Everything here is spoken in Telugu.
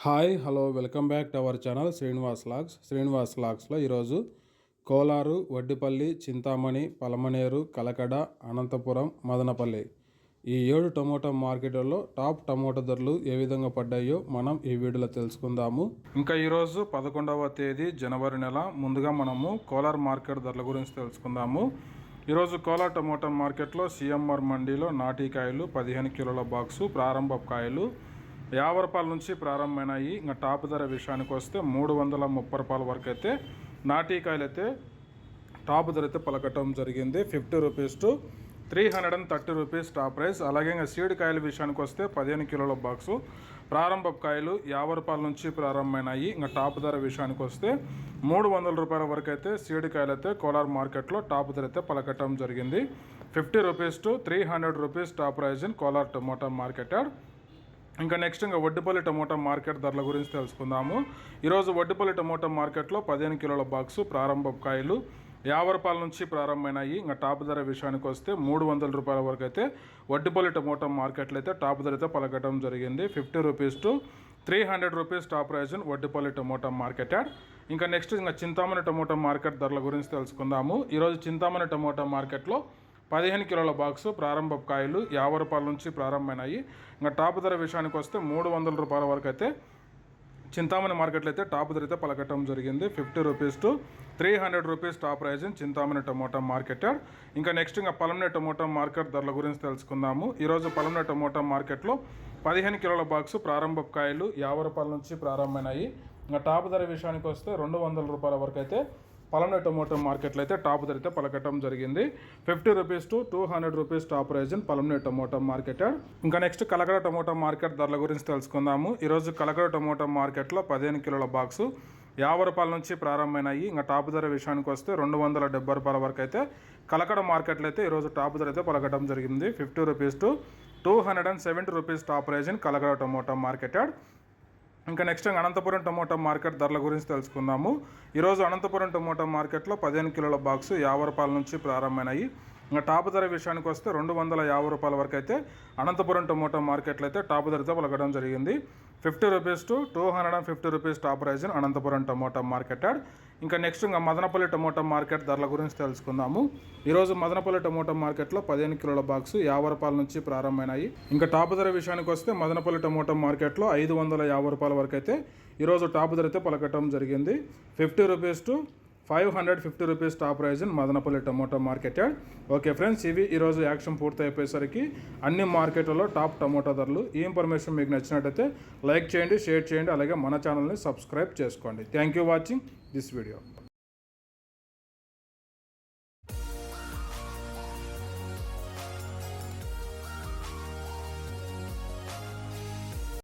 Hi hello welcome back to our channel Srinivas లాగ్స్లో ఈరోజు కోలారు, వడ్డిపల్లి, చింతామణి, పలమనేరు, కలకడ, అనంతపురం, మదనపల్లి ఈ 7 టమోటా మార్కెట్లలో టాప్ టమోటా ధరలు ఏ విధంగా పడ్డాయో మనం ఈ వీడియోలో తెలుసుకుందాము. ఇంకా ఈరోజు 11వ తేదీ జనవరి నెల. ముందుగా మనము కోలార్ మార్కెట్ ధరల గురించి తెలుసుకుందాము. ఈరోజు కోలార్ టమోటా మార్కెట్లో సిఎంఆర్ మండీలో నాటికాయలు 15 కిలోల బాక్సు ప్రారంభ కాయలు 50 రూపాయల నుంచి ప్రారంభమైనాయి. ఇంకా టాప్ ధర విషయానికి వస్తే 330 రూపాయల వరకు అయితే నాటికాయలు అయితే టాప్ ధర అయితే పలకటం జరిగింది. 50 rupees to 330 rupees top price. అలాగే ఇంకా సీడ్ కాయల విషయానికి వస్తే 15 కిలోల బాక్సు ప్రారంభ కాయలు 50 రూపాయల నుంచి ప్రారంభమైనాయి. ఇంకా టాప్ ధర విషయానికి వస్తే 300 రూపాయల వరకు అయితే సీడ్ కాయలు అయితే కోలార్ మార్కెట్లో టాప్ ధర అయితే పలకటం జరిగింది. 50 rupees to 300 rupees top price in Kolar tomato market. ఇంకా నెక్స్ట్ వడ్డిపల్లి టమోటా మార్కెట్ ధరల గురించి తెలుసుకుందాము. ఈరోజు వడ్డిపల్లి టమోటా మార్కెట్లో 15 కిలోల బాక్సు ప్రారంభ కాయలు 50 రూపాయల నుంచి ప్రారంభమైనాయి. ఇంకా టాప్ ధర విషయానికి వస్తే 300 రూపాయల వరకు అయితే వడ్డిపల్లి టమోటా మార్కెట్లో అయితే టాప్ ధర అయితే పలకటం జరిగింది. 50 rupees to 300 rupees top price in Vaddipalli tomato market. ఇంకా నెక్స్ట్ చింతామణి టమోటా మార్కెట్ ధరల గురించి తెలుసుకుందాము. ఈరోజు చింతామణి టమోటా మార్కెట్లో 15 కిలోల బాక్సు ప్రారంభ కాయలు 50 రూపాయల నుంచి ప్రారంభమైనాయి. ఇంకా టాప్ ధర విషయానికి వస్తే 300 రూపాయల వరకు అయితే చింతామణి మార్కెట్లో అయితే టాప్ ధర అయితే పలకటం జరిగింది. 50 rupees to 300 rupees top price in Chintamani tomato market. ఇంకా నెక్స్ట్ పలమనేరు టమోటా మార్కెట్ ధరల గురించి తెలుసుకుందాము. ఈరోజు పలమనేరు టమోటా మార్కెట్లో 15 కిలోల బాక్సు ప్రారంభ కాయలు 50 రూపాయల నుంచి ప్రారంభమైనాయి. ఇంకా టాప్ ధర విషయానికి వస్తే 200 రూపాయల వరకు అయితే పలమనేరు టమోటా మార్కెట్లో అయితే టాప్ ధర అయితే పలకటం జరిగింది. 50 rupees to 200 rupees top price in Palamaner tomato market. ఇంకా నెక్స్ట్ కలకడ టమోటా మార్కెట్ ధరల గురించి తెలుసుకుందాము. ఈరోజు కలకడ టమోటా మార్కెట్లో 15 కిలోల బాక్సు 50 రూపాయల నుంచి ప్రారంభమైనాయి. ఇంకా టాప్ ధర విషయానికి వస్తే 270 రూపాయల వరకు అయితే కలకడ మార్కెట్లో అయితే ఈరోజు టాప్ ధర అయితే పలకటం జరిగింది. 50 rupees to 270 rupees top price in Kalakada tomato market. ఇంకా నెక్స్ట్ అనంతపురం టమోటా మార్కెట్ ధరల గురించి తెలుసుకుందాము. ఈరోజు అనంతపురం టమోటా మార్కెట్లో 15 కిలోల బాక్సు 50 రూపాయల నుంచి ప్రారంభమైనాయి. ఇంకా టాప్ ధర విషయానికి వస్తే 250 రూపాయల వరకు అయితే అనంతపురం టమోటా మార్కెట్లో అయితే టాప్ ధరతో పలకడం జరిగింది. 50 rupees to 250 rupees top price in Anantapur tomato market. ఇంకా నెక్స్ట్ మదనపల్లి టమోటా మార్కెట్ ధరల గురించి తెలుసుకుందాము. ఈరోజు మదనపల్లి టమోటా మార్కెట్లో 15 కిలోల బాక్సు 50 రూపాయల నుంచి ప్రారంభమైనాయి. ఇంకా టాప్ ధర విషయానికి వస్తే మదనపల్లి టమోటా మార్కెట్లో 550 రూపాయల వరకు అయితే ఈరోజు టాప్ ధర అయితే పలకటం జరిగింది. 50 rupees to 550 rupees top price in Madanapalle tomato market. Okay friends, ఇవి ఈరోజు యాక్షన్ పూర్తి అయిపోయేసరికి అన్ని మార్కెట్లలో టాప్ టమోటా ధరలు. ఈ ఇన్ఫర్మేషన్ మీకు నచ్చినట్టయితే లైక్ చేయండి, షేర్ చేయండి, అలాగే మన ఛానల్ని సబ్స్క్రైబ్ చేసుకోండి. Thank you watching this video.